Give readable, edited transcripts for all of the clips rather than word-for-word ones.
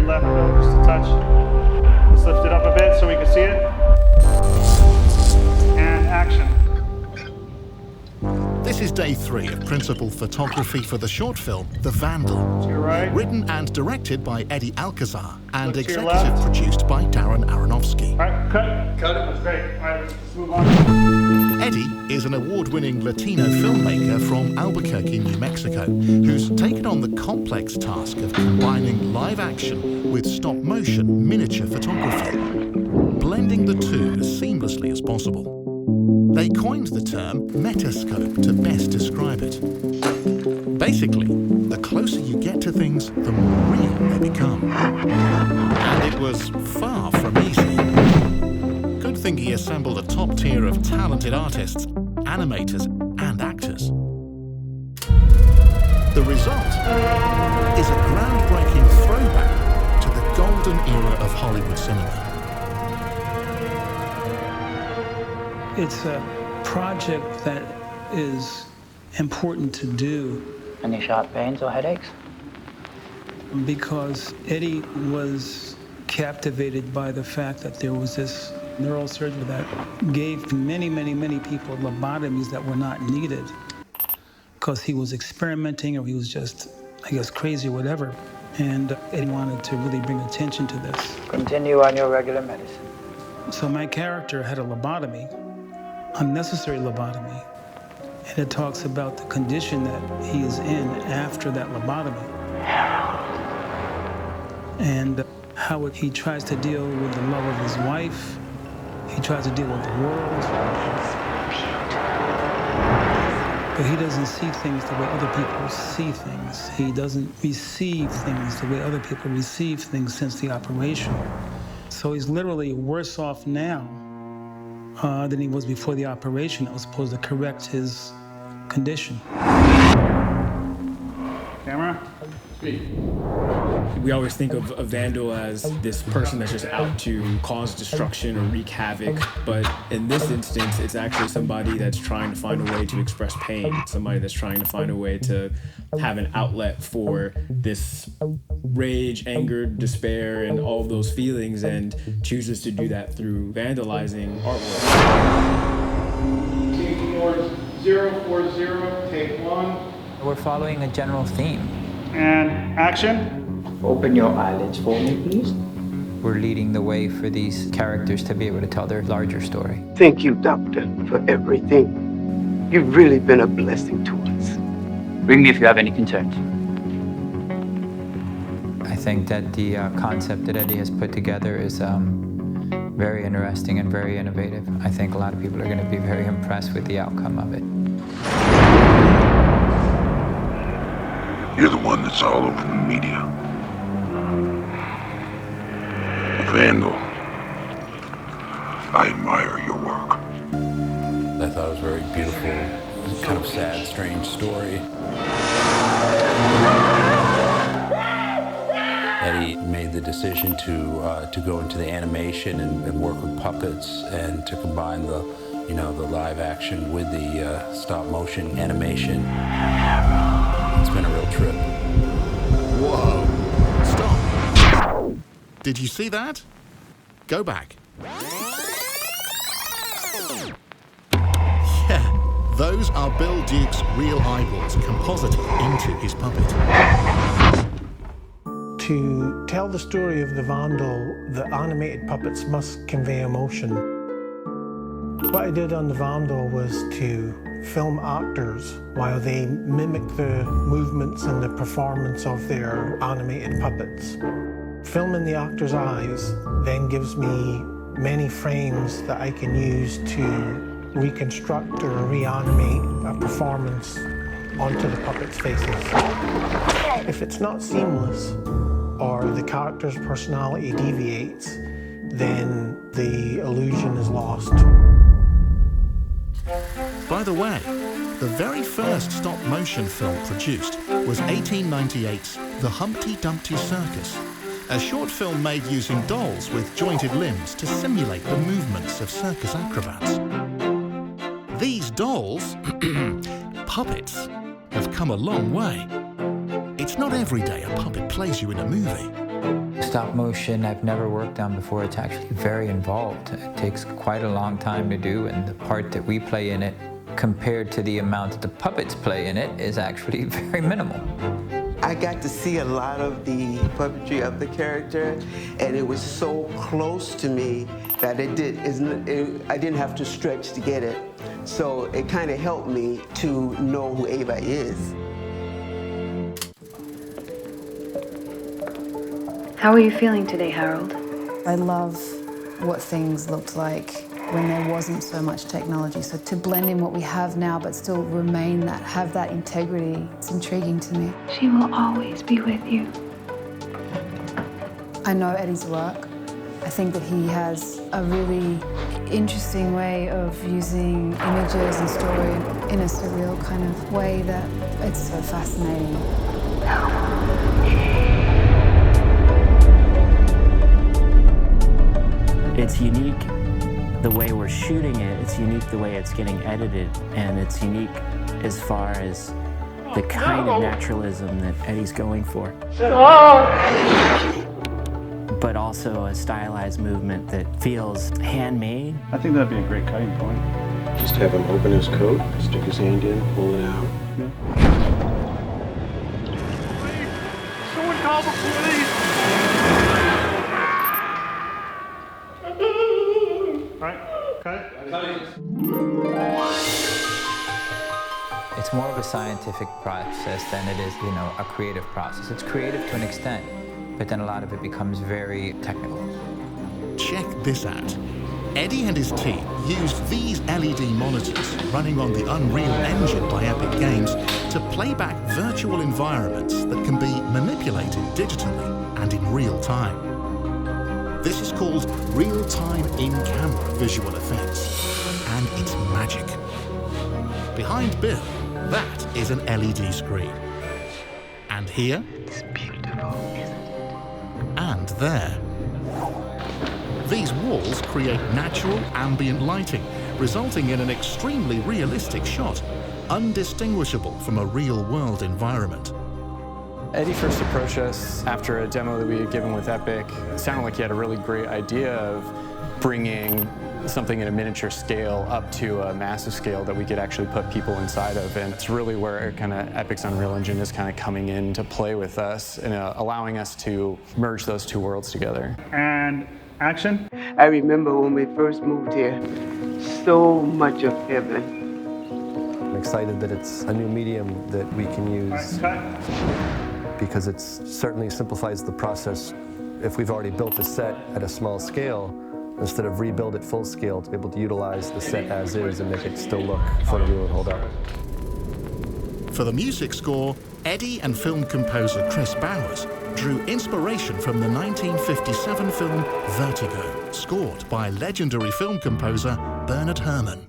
left though, just a touch. Let's lift it up a bit so we can see it. And action. This is day 3 of principal photography for the short film, The Vandal. To your right. Written and directed by Eddie Alcazar and Look to your executive left. produced by Darren Aronofsky. All right, cut. Cut it. That's great. All right, let's move on. Eddie is an award-winning Latino filmmaker from Albuquerque, New Mexico, who's taken on the complex task of combining live action with stop-motion miniature photography, blending the two as seamlessly as possible. They coined the term metascope to best describe it. Basically, the closer you get to things, the more real they become. And it was far from easy. Good thing he assembled a top tier of talented artists, animators, and actors. The result is a groundbreaking throwback to the golden era of Hollywood cinema. It's a project that is important to do. Any sharp pains or headaches? Because Eddie was captivated by the fact that there was this neurosurgeon that gave many people lobotomies that were not needed because he was experimenting or he was just, I guess, crazy or whatever. And Eddie wanted to really bring attention to this. Continue on your regular medicine. So my character had a lobotomy, unnecessary lobotomy. And it talks about the condition that he is in after that lobotomy. And how he tries to deal with the love of his wife. He tries to deal with the world. But he doesn't see things the way other people see things. He doesn't receive things the way other people receive things since the operation. So he's literally worse off now than he was before the operation that was supposed to correct his condition. Camera. We always think of Vandal as this person that's just out to cause destruction or wreak havoc, but in this instance, it's actually somebody that's trying to find a way to express pain, somebody that's trying to find a way to have an outlet for this rage, anger, despair, and all of those feelings, and chooses to do that through vandalizing artwork. Team Force 040, take 1. We're following a general theme. And action. Open your eyelids for me, please. We're leading the way for these characters to be able to tell their larger story. Thank you, Doctor, for everything. You've really been a blessing to us. Ring me if you have any concerns. I think that the concept that Eddie has put together is very interesting and very innovative. I think a lot of people are going to be very impressed with the outcome of it. You're the one that's all over the media. Vandal. I admire your work. I thought it was a very beautiful, kind of sad, strange story. Eddie made the decision to go into the animation and work with puppets and to combine the live action with the stop motion animation. It's been a real trip. Whoa! Stop! Did you see that? Go back. Yeah, those are Bill Duke's real eyeballs composited into his puppet. To tell the story of the Vandal, the animated puppets must convey emotion. What I did on the Vandal was to film actors while they mimic the movements and the performance of their animated puppets. Filming the actors' eyes then gives me many frames that I can use to reconstruct or reanimate a performance onto the puppets' faces. If it's not seamless or the character's personality deviates, then the illusion is lost. By the way, the very first stop-motion film produced was 1898's The Humpty Dumpty Circus, a short film made using dolls with jointed limbs to simulate the movements of circus acrobats. These dolls, puppets, have come a long way. It's not every day a puppet plays you in a movie. Stop motion I've never worked on before. It's actually very involved. It takes quite a long time to do, and the part that we play in it compared to the amount that the puppets play in it is actually very minimal. I got to see a lot of the puppetry of the character, and it was so close to me that I didn't have to stretch to get it. So it kind of helped me to know who Ava is. How are you feeling today, Harold? I love what things looked like when there wasn't so much technology. So to blend in what we have now but still remain that, have that integrity, it's intriguing to me. She will always be with you. I know Eddie's work. I think that he has a really interesting way of using images and story in a surreal kind of way that it's so fascinating. It's unique the way we're shooting it, it's unique the way it's getting edited, and it's unique as far as the kind of naturalism that Eddie's going for. But also a stylized movement that feels handmade. I think that'd be a great cutting point. Just have him open his coat, stick his hand in, pull it out. Someone call the police! It's more of a scientific process than it is, a creative process. It's creative to an extent, but then a lot of it becomes very technical. Check this out. Eddie and his team used these LED monitors running on the Unreal Engine by Epic Games to play back virtual environments that can be manipulated digitally and in real time. This is called real-time in-camera visual effects, and it's magic. Behind Bill, that is an LED screen. And here, It's beautiful, isn't it? and there. These walls create natural ambient lighting, resulting in an extremely realistic shot, undistinguishable from a real-world environment. Eddie first approached us after a demo that we had given with Epic. It sounded like he had a really great idea of bringing something in a miniature scale up to a massive scale that we could actually put people inside of. And it's really where kind of Epic's Unreal Engine is kind of coming in to play with us and allowing us to merge those two worlds together. And action. I remember when we first moved here, so much of heaven. I'm excited that it's a new medium that we can use because it certainly simplifies the process. If we've already built a set at a small scale, instead of rebuild it full scale, to be able to utilize the set as is and make it still look photoreal and hold up. For the music score, Eddie and film composer Chris Bowers drew inspiration from the 1957 film Vertigo, scored by legendary film composer Bernard Herrmann.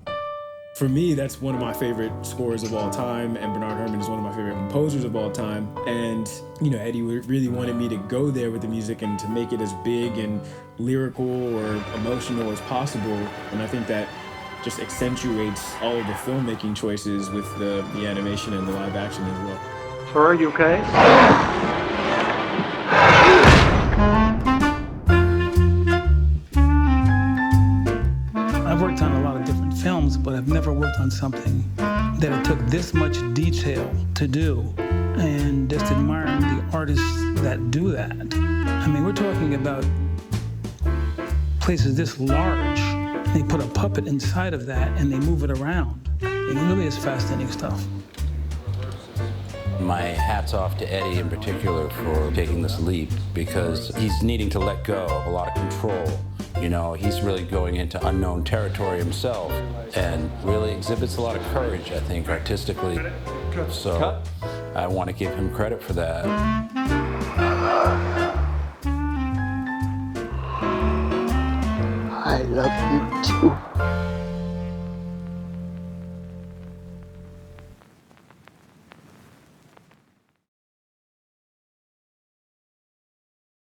For me, that's one of my favorite scores of all time, and Bernard Herrmann is one of my favorite composers of all time. And, Eddie really wanted me to go there with the music and to make it as big and lyrical or emotional as possible. And I think that just accentuates all of the filmmaking choices with the animation and the live action as well. Sir, are you okay? I've worked on a lot of different films, but I've never worked on something that it took this much detail to do, and just admiring the artists that do that. I mean, we're talking about places this large. They put a puppet inside of that and they move it around. It really is fascinating stuff. My hat's off to Eddie in particular for taking this leap, because he's needing to let go of a lot of control. He's really going into unknown territory himself and really exhibits a lot of courage, I think, artistically. So I want to give him credit for that. I love you too.